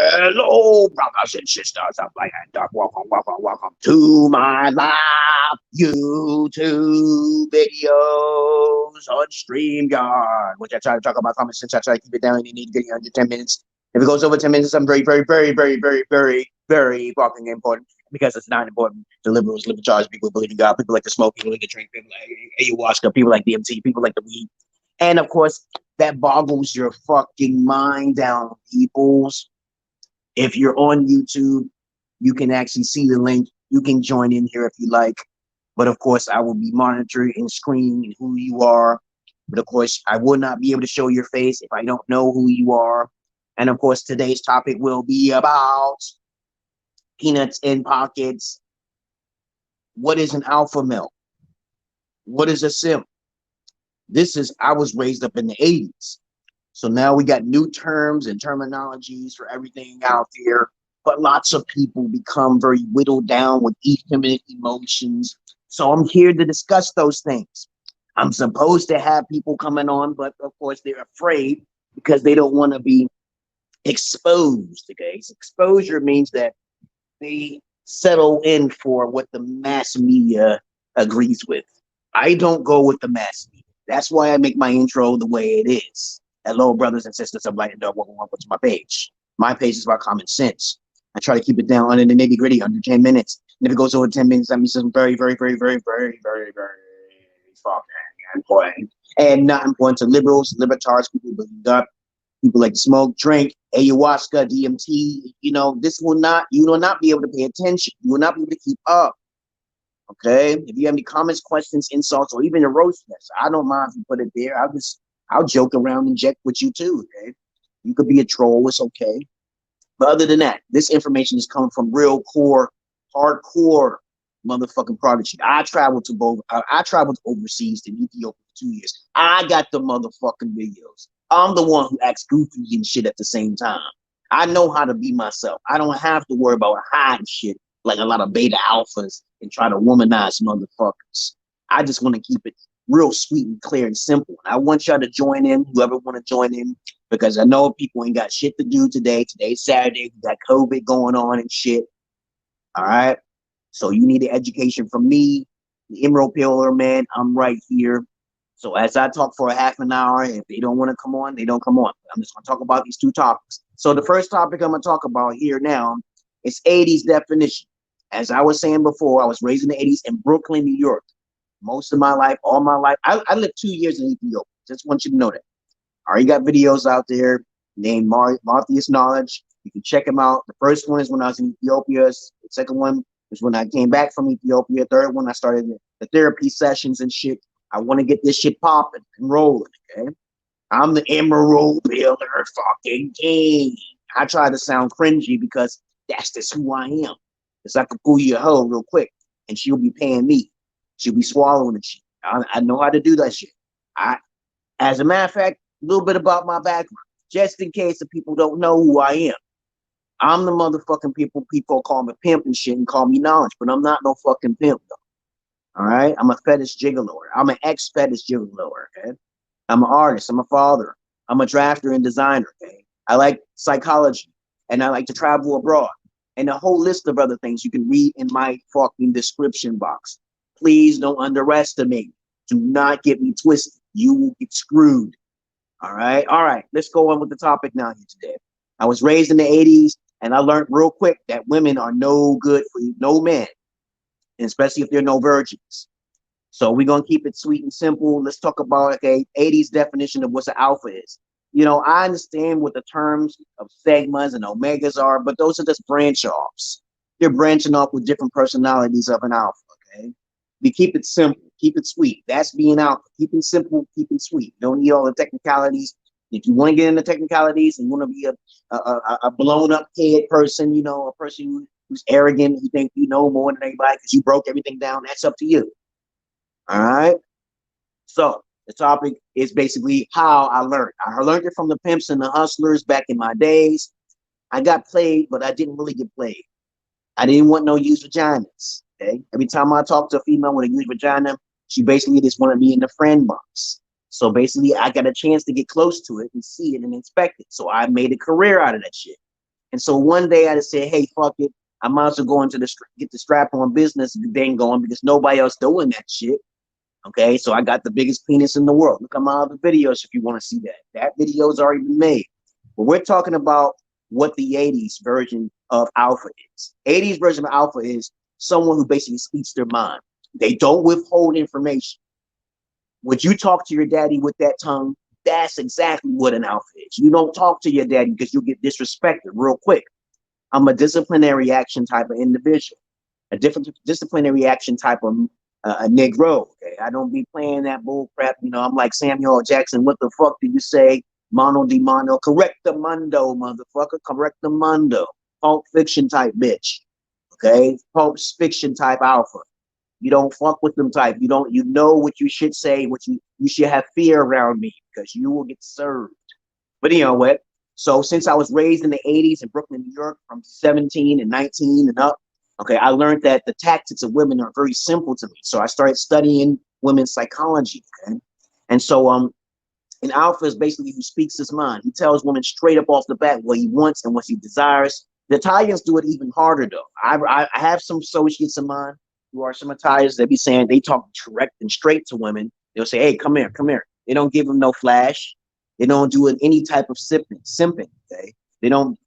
Hello, brothers and sisters. I'm like, welcome to my live YouTube videos on StreamYard, which I try to talk about common sense. I try to keep it down. You need to get it under 10 minutes. If it goes over 10 minutes, I'm very fucking important, because it's not important to liberals, libertarians, people who believe in God, people like to smoke, people like to drink, people like ayahuasca, people like DMT, people like the weed. And of course, that boggles your fucking mind down, peoples. If you're on YouTube, you can actually see the link. You can join in here if you like. But of course, I will be monitoring and screening who you are. But of course, I will not be able to show your face if I don't know who you are. And of course, today's topic will be about peanuts in pockets. What is an alpha male? What is a simp? I was raised up in the 80s. So now we got new terms and terminologies for everything out there. But lots of people become very whittled down with effeminate emotions. So I'm here to discuss those things. I'm supposed to have people coming on, but of course they're afraid because they don't want to be exposed. Okay, so exposure means that they settle in for what the mass media agrees with. I don't go with the mass media. That's why I make my intro the way it is. Hello, brothers and sisters. I'm Light and Dog. Welcome to my page. My page is about common sense. I try to keep it down under the nitty gritty, under 10 minutes. And if it goes over 10 minutes, that means something very fucking important. And not important to liberals, libertarians, people who believe up, people like to smoke, drink, ayahuasca, DMT. You know, you will not be able to pay attention. You will not be able to keep up. Okay? If you have any comments, questions, insults, or even a roastness, I don't mind if you put it there. I'll joke around and inject with you too. Okay? You could be a troll. It's okay. But other than that, this information is coming from real core, hardcore motherfucking Prodigy. I traveled overseas to Ethiopia for 2 years. I got the motherfucking videos. I'm the one who acts goofy and shit at the same time. I know how to be myself. I don't have to worry about hiding shit like a lot of beta alphas and try to womanize motherfuckers. I just want to keep it real sweet and clear and simple. And I want y'all to join in, whoever want to join in, because I know people ain't got shit to do today. Today's Saturday. We got COVID going on and shit. All right. So you need an education from me, the Emerald Pillar Man. I'm right here. So as I talk for a half an hour, if they don't want to come on, they don't come on. I'm just going to talk about these two topics. So the first topic I'm going to talk about here now is 80s definition. As I was saying before, I was raised in the 80s in Brooklyn, New York. Most of my life, all my life. I lived 2 years in Ethiopia. Just want you to know that. I already got videos out there named Martheus Knowledge. You can check them out. The first one is when I was in Ethiopia. The second one is when I came back from Ethiopia. Third one, I started the therapy sessions and shit. I want to get this shit popping and rolling, okay? I'm the Emerald Pillar fucking king. I try to sound cringy because that's just who I am. Because I could pull you a hoe real quick and she'll be paying me. She'll be swallowing the shit. I know how to do that shit. As a matter of fact, a little bit about my background, just in case the people don't know who I am. I'm the motherfucking people call me Pimp and shit and call me Knowledge, but I'm not no fucking pimp, though. All right? I'm a fetish gigolo. I'm an ex-fetish gigolo, okay? I'm an artist. I'm a father. I'm a drafter and designer, okay? I like psychology, and I like to travel abroad. And a whole list of other things you can read in my fucking description box. Please don't underestimate me. Do not get me twisted. You will get screwed. All right? All right. Let's go on with the topic now here today. I was raised in the 80s, and I learned real quick that women are no good for no man, especially if they're no virgins. So we're going to keep it sweet and simple. Let's talk about, okay, 80s definition of what an alpha is. You know, I understand what the terms of sigmas and omegas are, but those are just branch offs. They're branching off with different personalities of an alpha, okay? We keep it simple, keep it sweet. That's being alpha. Keep it simple, keep it sweet. Don't need all the technicalities. If you want to get into technicalities and you want to be a blown up head person, you know, a person who's arrogant, you think you know more than anybody because you broke everything down, that's up to you. All right? So the topic is basically how I learned. I learned it from the pimps and the hustlers back in my days. I got played, but I didn't really get played. I didn't want no used vaginas. Okay? Every time I talk to a female with a used vagina, she basically just wanted me in the friend box. So basically, I got a chance to get close to it and see it and inspect it. So I made a career out of that shit. And so one day I just said, hey, fuck it. I might as well go into get the strap on business thing going because nobody else doing that shit. Okay, so I got the biggest penis in the world. Look at my other videos if you want to see that. That video's already been made. But we're talking about what the 80s version of alpha is. 80s version of alpha is someone who basically speaks their mind. They don't withhold information. Would you talk to your daddy with that tongue? That's exactly what an alpha is. You don't talk to your daddy because you'll get disrespected real quick. I'm a disciplinary action type of individual, a different disciplinary action type of a Negro. Okay, I don't be playing that bull crap. You know, I'm like Samuel L. Jackson. What the fuck did you say? Mono di mono. Correct the mundo, motherfucker. Correct the mundo. Pulp Fiction type bitch. Okay, Pulp Fiction type alpha. You don't fuck with them type. You don't. You know what you should say. What you should have fear around me because you will get served. But you know what? So since I was raised in the 80s in Brooklyn, New York, from 17 and 19 and up, okay, I learned that the tactics of women are very simple to me. So I started studying women's psychology. Okay, and so an alpha is basically who speaks his mind. He tells women straight up off the bat what he wants and what he desires. The Italians do it even harder though. I have some associates of mine who are some Italians that be saying they talk direct and straight to women. They'll say, "Hey, come here, come here." They don't give them no flash. They don't do any type of simping. Okay, they don't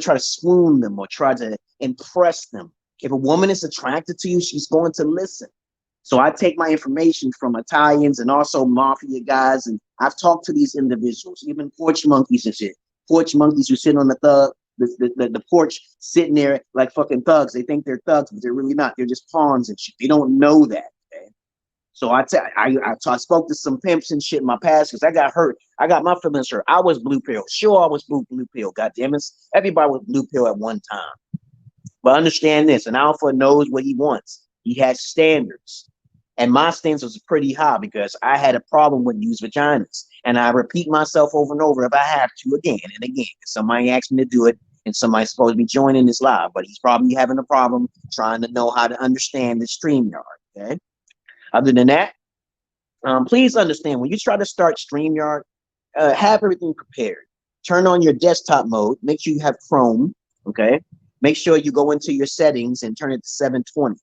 try to swoon them or try to impress them. If a woman is attracted to you, she's going to listen. So I take my information from Italians and also mafia guys, and I've talked to these individuals, even porch monkeys and shit. Porch monkeys who sit on the porch, sitting there like fucking thugs. They think they're thugs, but they're really not. They're just pawns and shit. They don't know that. Okay? So I spoke to some pimps and shit in my past because I got hurt. I got my feelings hurt. I was blue pill. Sure, I was blue pill. God damn it. Everybody was blue pill at one time. But understand this, an alpha knows what he wants. He has standards. And my stance was pretty high because I had a problem with used vaginas. And I repeat myself over and over if I have to again and again. Somebody asked me to do it and somebody's supposed to be joining this live, but he's probably having a problem trying to know how to understand the StreamYard, okay? Other than that, please understand when you try to start StreamYard, have everything prepared. Turn on your desktop mode. Make sure you have Chrome, okay? Make sure you go into your settings and turn it to 720.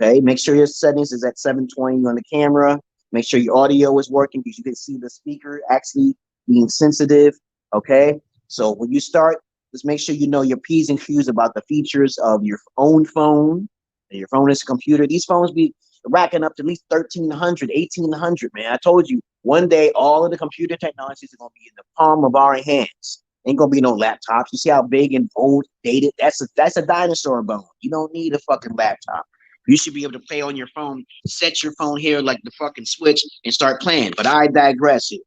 Okay, make sure your settings is at 720 on the camera. Make sure your audio is working because you can see the speaker actually being sensitive. Okay, so when you start, just make sure you know your P's and Q's about the features of your own phone. Your phone is a computer. These phones be racking up to at least 1,300, 1,800, man. I told you, one day all of the computer technologies are going to be in the palm of our hands. Ain't going to be no laptops. You see how big and old, dated? That's a dinosaur bone. You don't need a fucking laptop. You should be able to play on your phone, set your phone here like the fucking switch and start playing. But I digress here.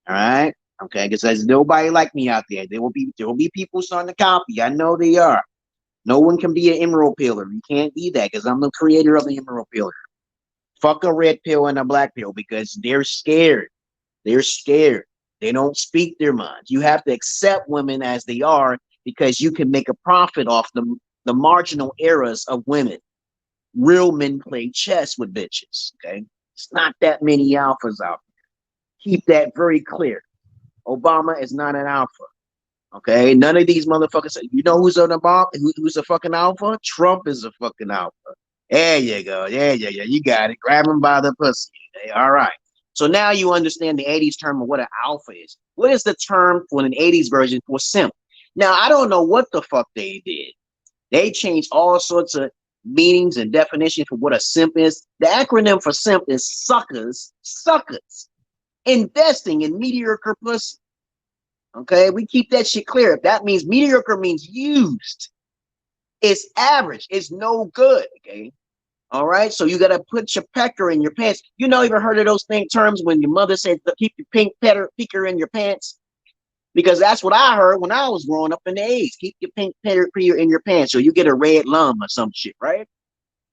All right? Okay, because there's nobody like me out there. There will be people starting to copy. I know they are. No one can be an emerald pillar. You can't be that because I'm the creator of the emerald pillar. Fuck a red pill and a black pill because they're scared. They're scared. They don't speak their minds. You have to accept women as they are because you can make a profit off the marginal errors of women. Real men play chess with bitches, okay? It's not that many alphas out there. Keep that very clear. Obama is not an alpha, okay? None of these motherfuckers, you know who's an Obama? Who's a fucking alpha? Trump is a fucking alpha. There you go. Yeah, you got it. Grab him by the pussy. Okay? All right. So now you understand the 80s term of what an alpha is. What is the term for an 80s version for simp? Now, I don't know what the fuck they did. They changed all sorts of meanings and definitions for what a simp is. The acronym for simp is suckers investing in mediocre pussy. Okay, we keep that shit clear. If that means mediocre means used, it's average, it's no good. Okay, all right. So you gotta put your pecker in your pants. You know, ever heard of those terms when your mother said keep your pink pecker in your pants? Because that's what I heard when I was growing up in the 80s. Keep your pink pecker in your pants so you get a red lum or some shit, right?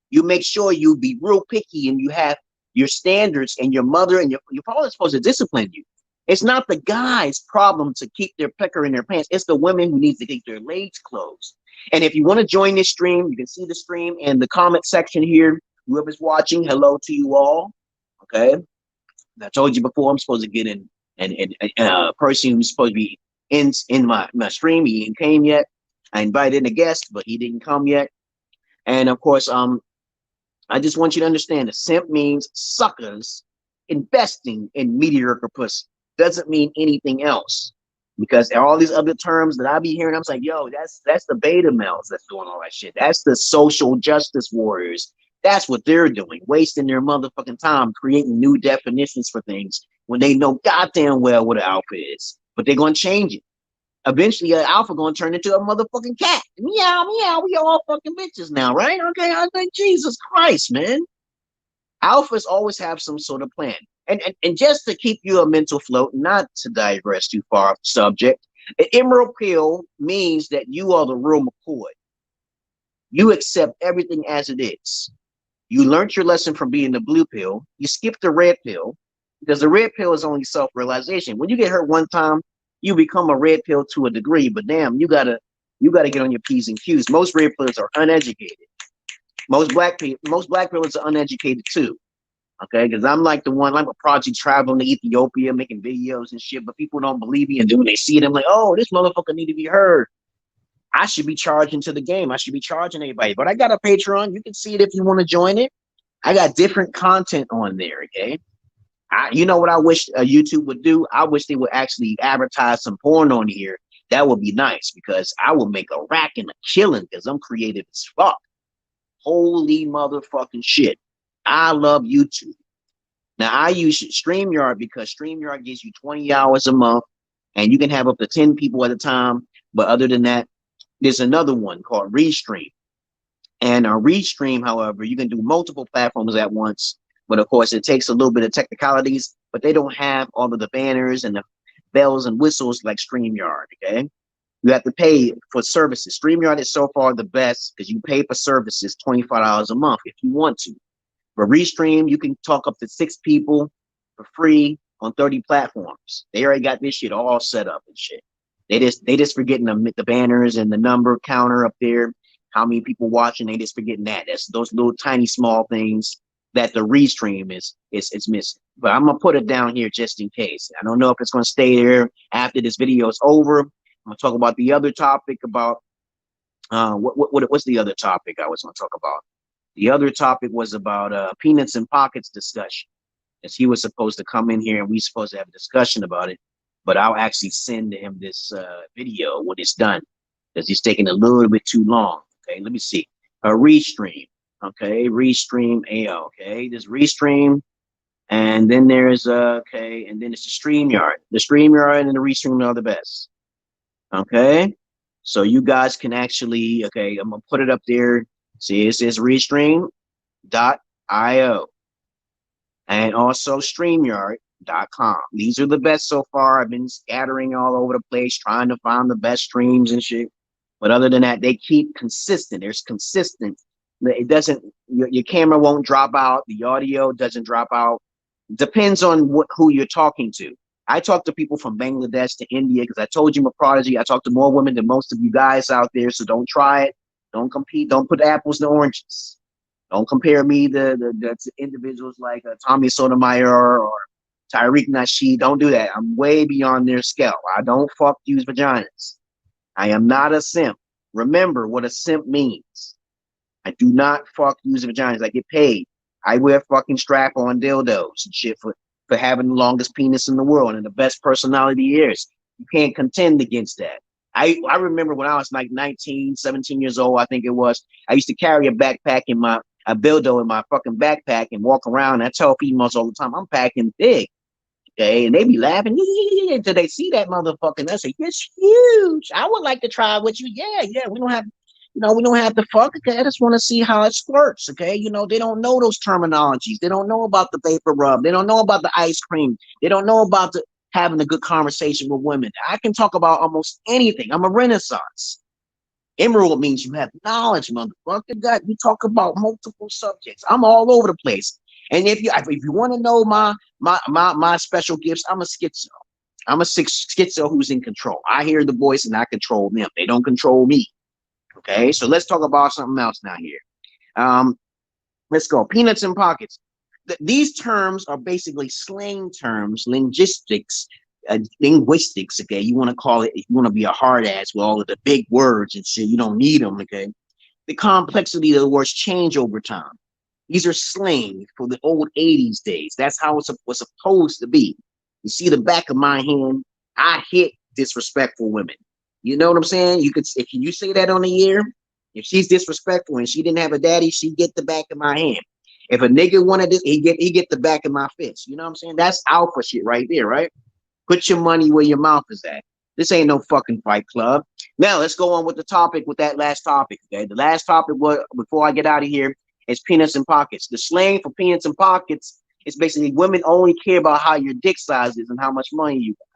You make sure you be real picky and you have your standards and your mother and your father's supposed to discipline you. It's not the guy's problem to keep their pecker in their pants. It's the women who need to keep their legs closed. And if you want to join this stream, you can see the stream in the comment section here. Whoever's watching, hello to you all. Okay. I told you before, I'm supposed to get in and a person who's supposed to be in my stream. He ain't came yet. I invited in a guest, but he didn't come yet. And of course, I just want you to understand that simp means suckers investing in mediocre pussy. Doesn't mean anything else. Because all these other terms that I be hearing, I'm like, yo, that's the beta males that's doing all that shit. That's the social justice warriors. That's what they're doing, wasting their motherfucking time creating new definitions for things when they know goddamn well what an alpha is. But they're gonna change it. Eventually, an alpha gonna turn into a motherfucking cat. Meow, meow. We all fucking bitches now, right? Okay, I think Jesus Christ, man. Alphas always have some sort of plan. And just to keep you a mental float, not to digress too far off the subject, an emerald pill means that you are the real McCoy. You accept everything as it is. You learned your lesson from being the blue pill. You skip the red pill because the red pill is only self-realization. When you get hurt one time, you become a red pill to a degree, but damn, you gotta get on your P's and Q's. Most red pills are uneducated. Most black pills are uneducated too. Okay, because I'm like the one, I'm a Prodigy traveling to Ethiopia, making videos and shit, but people don't believe me, and then when they see it, I'm like, oh, this motherfucker need to be heard. I should be charging to the game. I should be charging everybody. But I got a Patreon. You can see it if you want to join it. I got different content on there, okay? You know what I wish YouTube would do? I wish they would actually advertise some porn on here. That would be nice because I would make a rack and a killing because I'm creative as fuck. Holy motherfucking shit. I love YouTube. Now, I use StreamYard because StreamYard gives you 20 hours a month and you can have up to 10 people at a time. But other than that, there's another one called Restream. And a Restream, however, you can do multiple platforms at once. But of course, it takes a little bit of technicalities, but they don't have all of the banners and the bells and whistles like StreamYard, okay? You have to pay for services. StreamYard is so far the best because you pay for services $25 a month if you want to. For Restream, you can talk up to 6 people for free on 30 platforms. They already got this shit all set up and shit. They just forgetting the banners and the number counter up there, how many people watching. They just forgetting that. That's those little tiny small things that the Restream is missing. But I'm gonna put it down here just in case. I don't know if it's gonna stay there after this video is over. I'm gonna talk about the other topic about what's the other topic I was gonna talk about? The other topic was about peanuts and pockets discussion. As he was supposed to come in here and we supposed to have a discussion about it, but I'll actually send him this video when it's done because he's taking a little bit too long. Okay, let me see. Restream. Okay, Restream AO. Okay, this Restream, and then there's okay, and then it's the StreamYard. The StreamYard and the Restream are the best. Okay, so you guys can actually, okay, I'm gonna put it up there. See, it says Restream.io and also StreamYard.com. These are the best so far. I've been scattering all over the place trying to find the best streams and shit. But other than that, they keep consistent. There's consistent. It doesn't, your camera won't drop out. The audio doesn't drop out. Depends on who you're talking to. I talk to people from Bangladesh to India because I told you I'm a prodigy. I talk to more women than most of you guys out there, so don't try it. Don't compete. Don't put apples to oranges. Don't compare me to individuals like Tommy Sotomayor or Tariq Nasheed. Don't do that. I'm way beyond their scale. I don't fuck use vaginas. I am not a simp. Remember what a simp means. I do not fuck use vaginas. I get paid. I wear fucking strap-on dildos and shit for having the longest penis in the world and the best personality years. You can't contend against that. I remember when I was like 19, 17 years old, I think it was, I used to carry a backpack in a dildo in my fucking backpack and walk around. And I tell females all the time, I'm packing big. Okay, and they be laughing until they see that motherfucker. And they say, it's huge. I would like to try with you. Yeah. We don't have to fuck. Okay, I just want to see how it squirts. Okay, they don't know those terminologies. They don't know about the vapor rub. They don't know about the ice cream. They don't know about having a good conversation with women. I can talk about almost anything. I'm a renaissance. Emerald means you have knowledge, motherfucker. God, you talk about multiple subjects. I'm all over the place. And if you want to know my special gifts, I'm a schizo. I'm a schizo who's in control. I hear the voice and I control them. They don't control me. Okay, so let's talk about something else now here. Let's go. Peanuts and pockets. These terms are basically slang terms, linguistics, linguistics, okay? You want to call it, you want to be a hard ass with all of the big words and shit. You don't need them, okay? The complexity of the words change over time. These are slang for the old 80s days. That's how it was supposed to be. You see the back of my hand, I hit disrespectful women. You know what I'm saying? You could, if you say that on the air, if she's disrespectful and she didn't have a daddy, she get the back of my hand. If a nigga wanted this, he get the back of my fist. You know what I'm saying? That's alpha shit right there, right? Put your money where your mouth is at. This ain't no fucking Fight Club. Now let's go on with the topic, with that last topic. Okay, the last topic was, before I get out of here, is peanuts and pockets. The slang for peanuts and pockets is basically women only care about how your dick size is and how much money you got.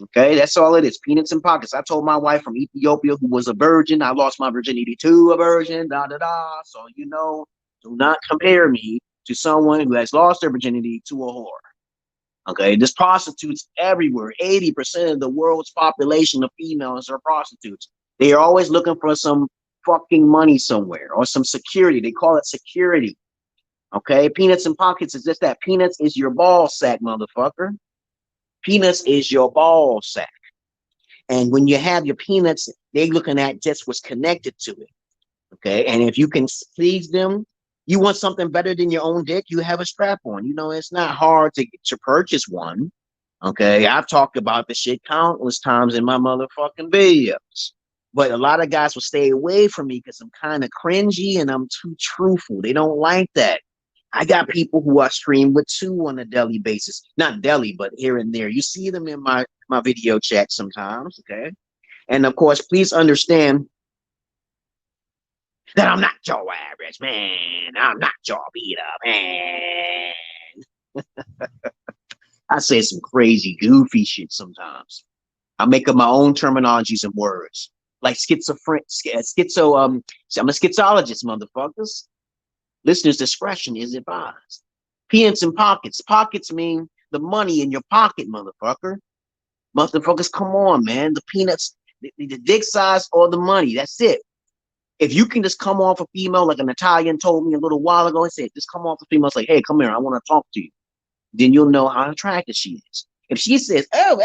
Okay, that's all it is. Peanuts and pockets. I told my wife from Ethiopia, who was a virgin, I lost my virginity to a virgin. Da da da. So you know, do not compare me to someone who has lost their virginity to a whore. Okay, there's prostitutes everywhere. 80% of the world's population of females are prostitutes. They are always looking for some fucking money somewhere or some security. They call it security. Okay, peanuts and pockets is just that. Peanuts is your ball sack, motherfucker. Peanuts is your ball sack. And when you have your peanuts, they looking at just what's connected to it. Okay, and if you can please them, you want something better than your own dick, you have a strap on. You know, it's not hard to purchase one. Okay, I've talked about this shit countless times in my motherfucking videos. But a lot of guys will stay away from me because I'm kind of cringy and I'm too truthful. They don't like that. I got people who I stream with too on a daily basis. Not daily, but here and there. You see them in my video chat sometimes, okay? And of course, please understand that I'm not your average man. I'm not your beat up man. I say some crazy, goofy shit sometimes. I make up my own terminologies and words. Like I'm a schizologist, motherfuckers. Listeners' discretion is advised. Peanuts and pockets. Pockets mean the money in your pocket, motherfucker. Motherfuckers, come on, man. The peanuts, the dick size or the money. That's it. If you can just come off a female, like an Italian told me a little while ago, and said, just come off a female, say, hey, come here, I want to talk to you. Then you'll know how attractive she is. If she says, oh,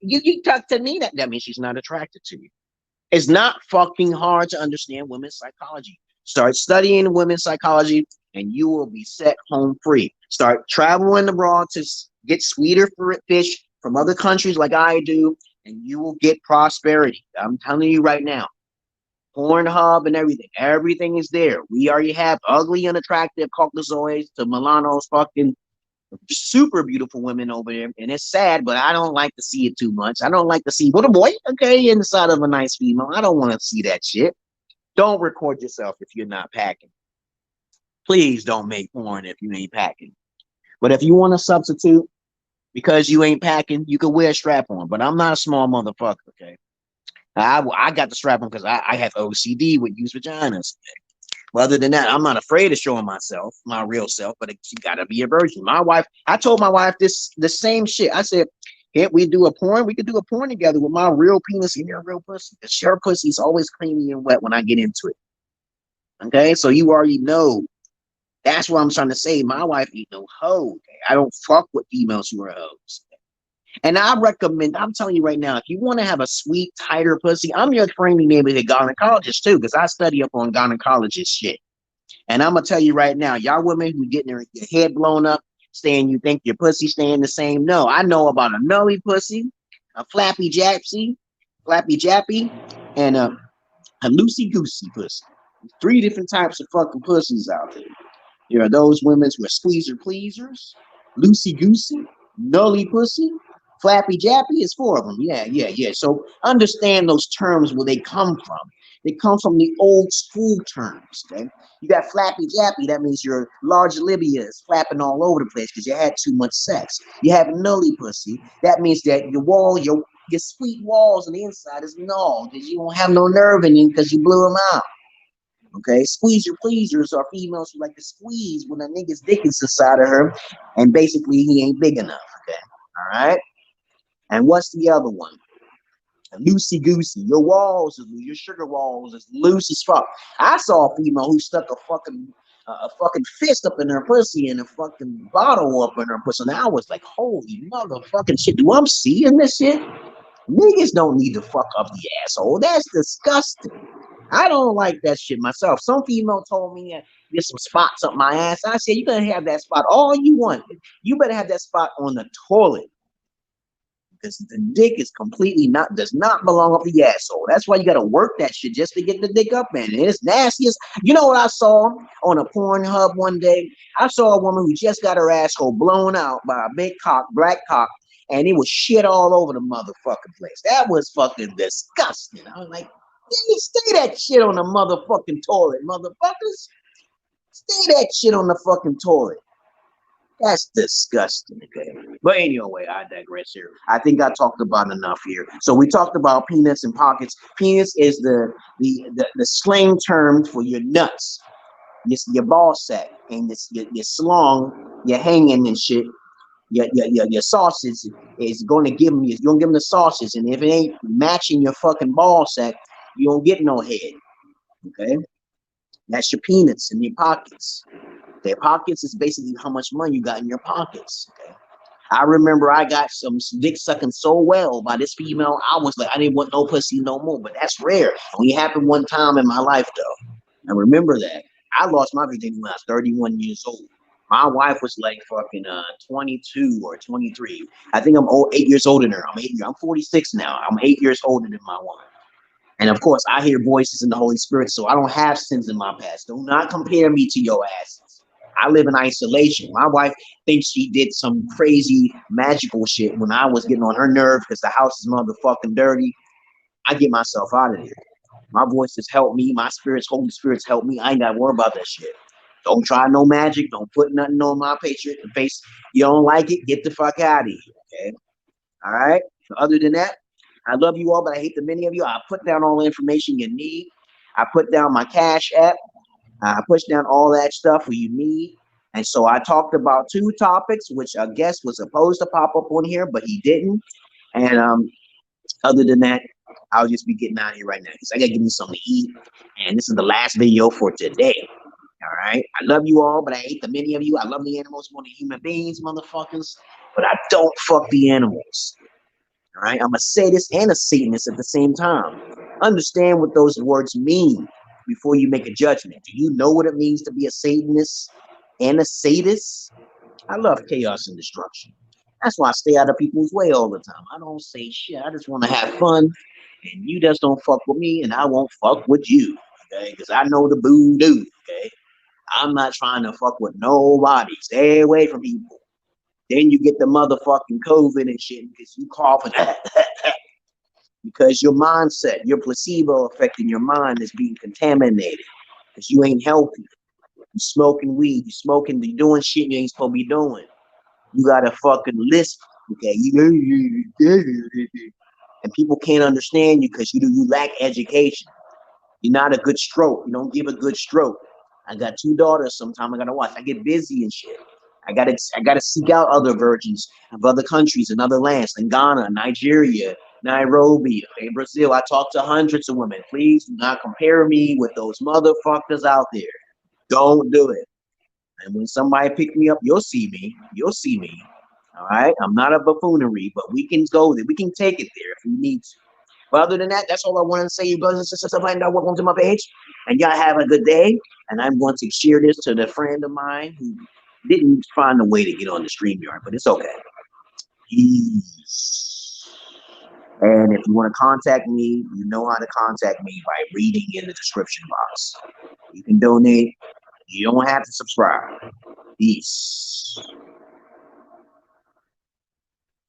you talk to me, that means she's not attracted to you. It's not fucking hard to understand women's psychology. Start studying women's psychology and you will be set home free. Start traveling abroad to get sweeter fish from other countries like I do, and you will get prosperity. I'm telling you right now. Pornhub and everything is there. We already have ugly, unattractive Caucasoids to Milano's fucking super beautiful women over there, and it's sad, but I don't like to see it too much. I don't like to see, what a boy, okay, inside of a nice female. I don't want to see that shit. Don't record yourself if you're not packing. Please don't make porn if you ain't packing. But if you want to substitute because you ain't packing, you can wear a strap on. But I'm not a small motherfucker, okay? I got the strap on because I have OCD with used vaginas. But other than that, I'm not afraid of showing myself, my real self, but she gotta be a virgin. My wife, I told my wife the same shit. I said, can't we do a porn? We could do a porn together with my real penis and your real pussy. Because her pussy's always creamy and wet when I get into it. Okay, so you already know. That's what I'm trying to say. My wife ain't no hoe. Okay? I don't fuck with females who are hoes. And I recommend, I'm telling you right now, if you want to have a sweet, tighter pussy, I'm your friendly neighborhood gynecologist too, because I study up on gynecologist shit. And I'm going to tell you right now, y'all women who getting your head blown up, saying you think your pussy staying the same. No, I know about a nully pussy, a flappy jappy, and a loosey-goosey pussy. 3 different types of fucking pussies out there. There are those women who are squeezer pleasers, loosey-goosey, nully pussy, flappy jappy. Is 4 of them. Yeah. So understand those terms, where they come from. They come from the old school terms, okay? You got flappy jappy, that means your large labia is flapping all over the place because you had too much sex. You have nully pussy, that means that your sweet walls on the inside is null, because you don't have no nerve in you because you blew them out. Okay, squeezer pleasers are females who like to squeeze when a nigga's dick is inside of her, and basically he ain't big enough. Okay, all right. And what's the other one? Loosey goosey. Your walls is loose. Your sugar walls is loose as fuck. I saw a female who stuck a fucking a fucking fist up in her pussy and a fucking bottle up in her pussy. And I was like, holy motherfucking shit. Do I'm seeing this shit? Niggas don't need to fuck up the asshole. That's disgusting. I don't like that shit myself. Some female told me there's some spots up my ass. I said, you can have that spot all you want. You better have that spot on the toilet. Because the dick is completely does not belong up the asshole. That's why you gotta work that shit just to get the dick up in. And it's nasty as, you know what I saw on a Pornhub one day? I saw a woman who just got her asshole blown out by a big cock, black cock, and it was shit all over the motherfucking place. That was fucking disgusting. I was like, yeah, stay that shit on the motherfucking toilet, motherfuckers. Stay that shit on the fucking toilet. That's disgusting, okay? But anyway, I digress here. I think I talked about enough here. So we talked about penis and pockets. Penis is the slang term for your nuts, your ball sack, and your slong, your hanging and shit. Your sausage is going to give them. You're gonna give them the sausage, and if it ain't matching your fucking ball sack, you don't get no head. Okay, that's your penis and your pockets. Their pockets is basically how much money you got in your pockets. Okay. I remember I got some dick sucking so well by this female. I was like, I didn't want no pussy no more. But that's rare. It only happened one time in my life, though. And remember that. I lost my virginity when I was 31 years old. My wife was like fucking 22 or 23. I think I'm 8 years older than her. I'm 46 now. I'm 8 years older than my wife. And of course, I hear voices in the Holy Spirit, so I don't have sins in my past. Do not compare me to your asses. I live in isolation. My wife thinks she did some crazy magical shit when I was getting on her nerve because the house is motherfucking dirty. I get myself out of there. My voices help me. My spirits, Holy Spirits help me. I ain't got to worry about that shit. Don't try no magic. Don't put nothing on my picture. The face, you don't like it, get the fuck out of here. Okay? All right? So other than that, I love you all, but I hate the many of you. I put down all the information you need. I put down my Cash App. I pushed down all that stuff you need. And so I talked about 2 topics, which a guest was supposed to pop up on here, but he didn't. And other than that, I'll just be getting out of here right now because I got to give me something to eat. And this is the last video for today. All right. I love you all, but I hate the many of you. I love the animals more than human beings, motherfuckers. But I don't fuck the animals. All right. I'm a sadist and a Satanist at the same time. Understand what those words mean before you make a judgment. Do you know what it means to be a Satanist and a sadist? I love chaos and destruction. That's why I stay out of people's way all the time. I don't say shit. I just want to have fun. And you just don't fuck with me, and I won't fuck with you. Okay? Because I know the voodoo. Okay? I'm not trying to fuck with nobody. Stay away from people. Then you get the motherfucking COVID and shit because you coughing. Because your mindset, your placebo effect in your mind is being contaminated. Because you ain't healthy. You smoking weed, you doing shit you ain't supposed to be doing. You got a fucking lisp, okay? And people can't understand you because you lack education. You're not a good stroke. You don't give a good stroke. I got 2 daughters. Sometimes I gotta watch. I get busy and shit. I gotta seek out other virgins of other countries and other lands, in Ghana, Nigeria, Nairobi, okay, Brazil. I talk to hundreds of women. Please do not compare me with those motherfuckers out there. Don't do it. And when somebody pick me up, you'll see me. You'll see me. All right. I'm not a buffoonery, but we can go there. We can take it there if we need to. But other than that, that's all I want to say, you brothers and sisters. Welcome to my page. And y'all have a good day. And I'm going to share this to the friend of mine who didn't find a way to get on the StreamYard, but it's okay. Peace. And if you want to contact me, you know how to contact me by reading in the description box. You can donate. You don't have to subscribe. Peace.